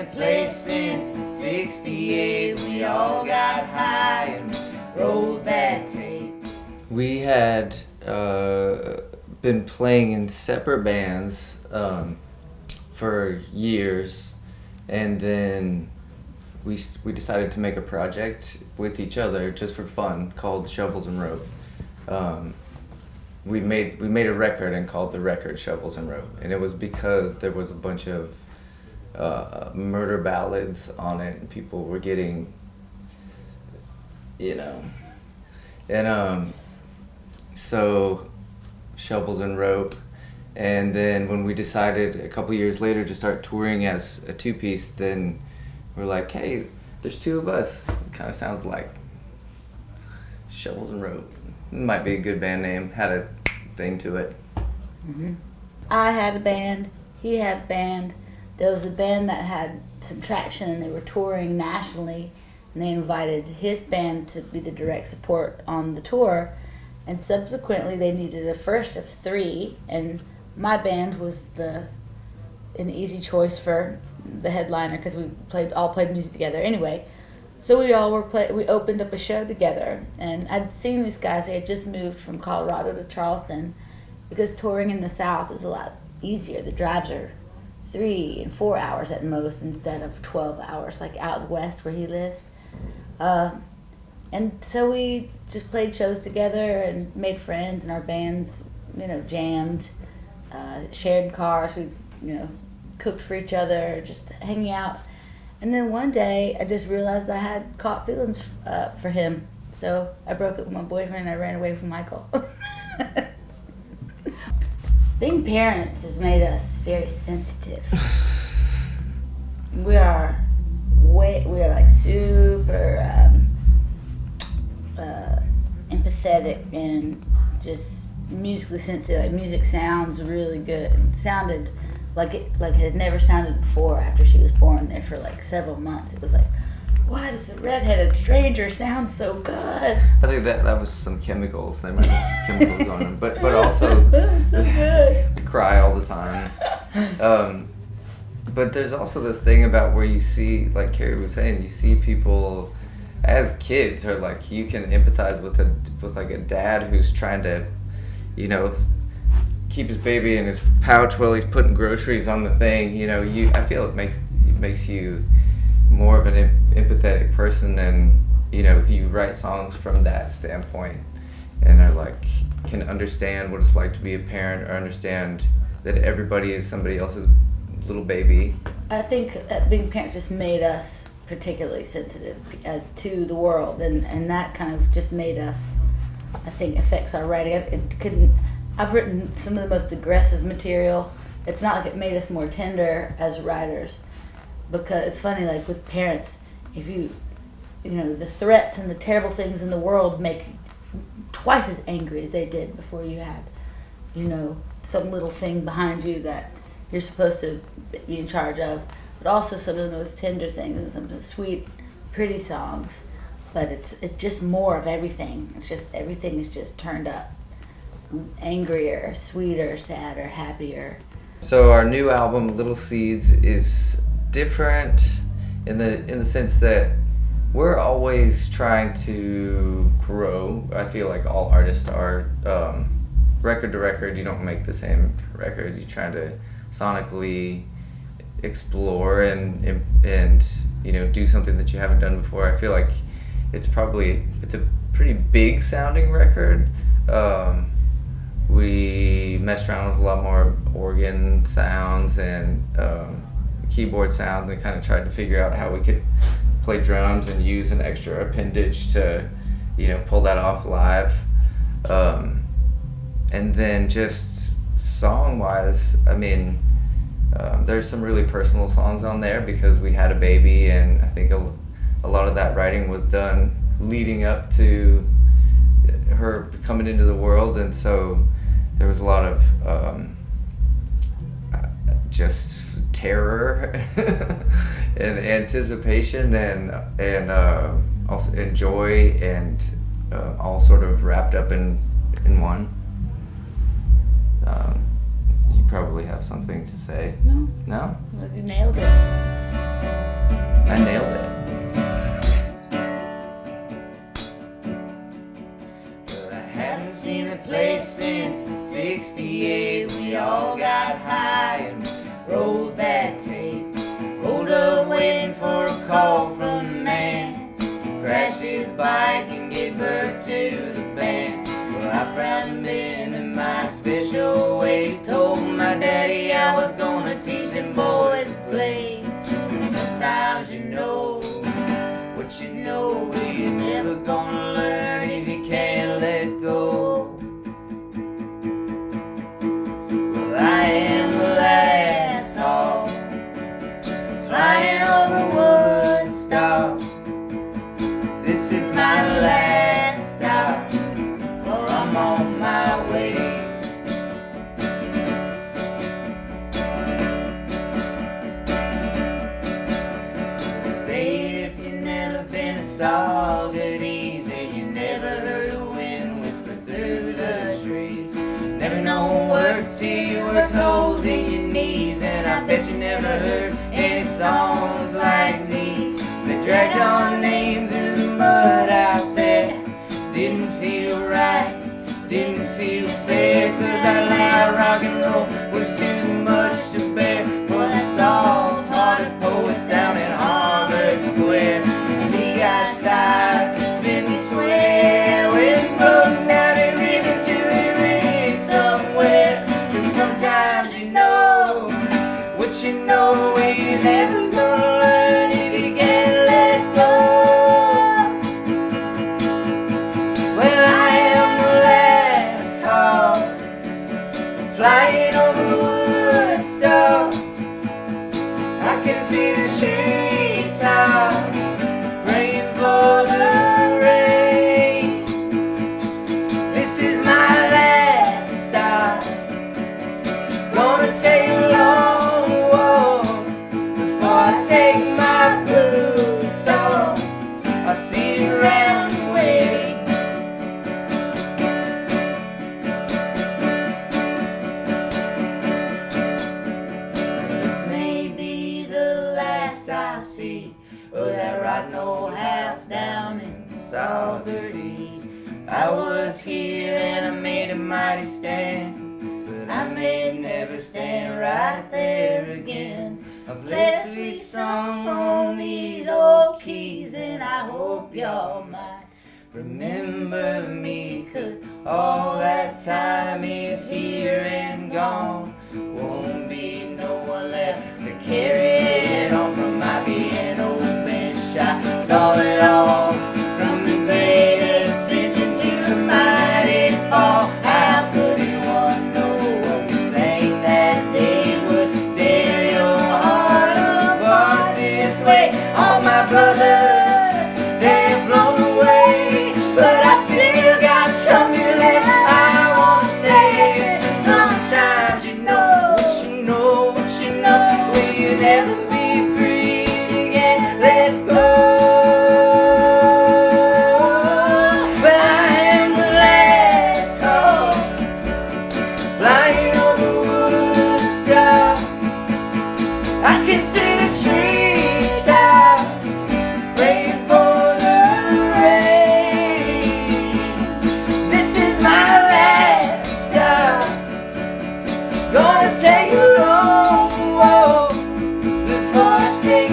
haven't played since 68. We all got high and rolled that tape. We had been playing in separate bands for years, and then we decided to make a project with each other just for fun called Shovels and Rope. We made a record and called the record Shovels and Rope, and it was because there was a bunch of murder ballads on it, and people were getting, and so Shovels and Rope. And then when we decided a couple years later to start touring as a two-piece, then we're like, hey, there's two of us. It kind of sounds like Shovels and Rope. Might be a good band name. Had a thing to it. Mm-hmm. I had a band. He had a band. There was a band that had some traction, and they were touring nationally, and they invited his band to be the direct support on the tour. And subsequently, they needed a first of three, and my band was an easy choice for the headliner because we all played music together anyway. So we opened up a show together, and I'd seen these guys. They had just moved from Colorado to Charleston because touring in the South is a lot easier. The drives are 3 and 4 hours at most instead of 12 hours like out west where he lives. And so we just played shows together and made friends, and our bands, jammed, shared cars. We, cooked for each other, just hanging out. And then one day, I just realized I had caught feelings for him. So I broke up with my boyfriend and I ran away from Michael. Being parents has made us very sensitive. We are like super empathetic and just musically sensitive. Like music sounds really good. It sounded like it had never sounded before after she was born. There for like several months, it was like, why does the redheaded stranger sound so good? I think that was some chemicals. They might have some chemicals going on, but also so good. Cry all the time. But there's also this thing about where you see, like Carrie was saying, you see people as kids, or like you can empathize with like a dad who's trying to, keep his baby in his pouch while he's putting groceries on the thing. I feel it makes you more of an empathetic person, and you write songs from that standpoint, and are like can understand what it's like to be a parent, or understand that everybody is somebody else's little baby. I think that being parents just made us particularly sensitive to the world, and that kind of just made us, I think, affects our writing. I've written some of the most aggressive material. It's not like it made us more tender as writers, because it's funny, like with parents, if the threats and the terrible things in the world make you twice as angry as they did before you had, some little thing behind you that you're supposed to be in charge of, but also some of the most tender things and some of the sweet, pretty songs. But it's just more of everything. It's just everything is just turned up. Angrier, sweeter, sadder, happier. So our new album, Little Seeds, is different in the sense that we're always trying to grow. I feel like all artists are. Record to record, you don't make the same record. You're trying to sonically explore and do something that you haven't done before. I feel like it's a pretty big sounding record. We messed around with a lot more organ sounds and keyboard sounds, and kind of tried to figure out how we could play drums and use an extra appendage to pull that off live. And then just song wise, there's some really personal songs on there because we had a baby, and I think a lot of that writing was done leading up to her coming into the world, and so there was a lot of just terror and anticipation and also joy, and all sort of wrapped up in one. you probably have something to say. No, No? you nailed it. I nailed it. Well, I haven't seen the place since 68. We all got high and rolled that tape. Rolled up waiting for a call from the man. Crash his bike and give birth to the band. Well, I frowned him in my special way. Told my daddy I was gonna teach them boys to play. Sometimes you know what you know, but you're never gonna learn if you can't let go. Well, I am the last hawk flying over Woodstock. This is my last stop, for I'm on my way. They say if you've never been to Saugerties, that you never heard the wind whisper through the trees. Never known work till you worked holes in your knees, and I bet you never heard any songs like these. They dragged our name through the mud out there. Didn't feel right, didn't feel fair, 'cause I lied, rock and roll was too much to bear. For the songs, hearted poets down in Harvard Square. We got tired, spin and swear, we're broken down a river to erase somewhere. And sometimes you know what you know, and you're never gonna learn if you can't let go. Well, I am the last hawk flying over Woodstock. I can see the treetops praying for the rain. This is my last stop. Gonna take a long walk before I take my boots off. I see it around the way. This may be the last I see of that rotten old house down in Saugerties. I was here and I made a mighty stand, but I may never stand right there again. I play a sweet song on these old keys, and I hope y'all might remember me, 'cause all that time is here and gone. Won't be no one left to carry it on from my piano bench. I saw it all from the great ascension to the mighty fall. How could anyone know when we sang that they would tear your heart apart this way? All my brothers, they've flown away, but I still got something left I wanna say. Sometimes you know what you know, will you never be free again? Let go. Well, I am the last hawk flying over Woodstock. I can see the treetops praying for the rain. This is my last stop. Gonna take a long walk before I take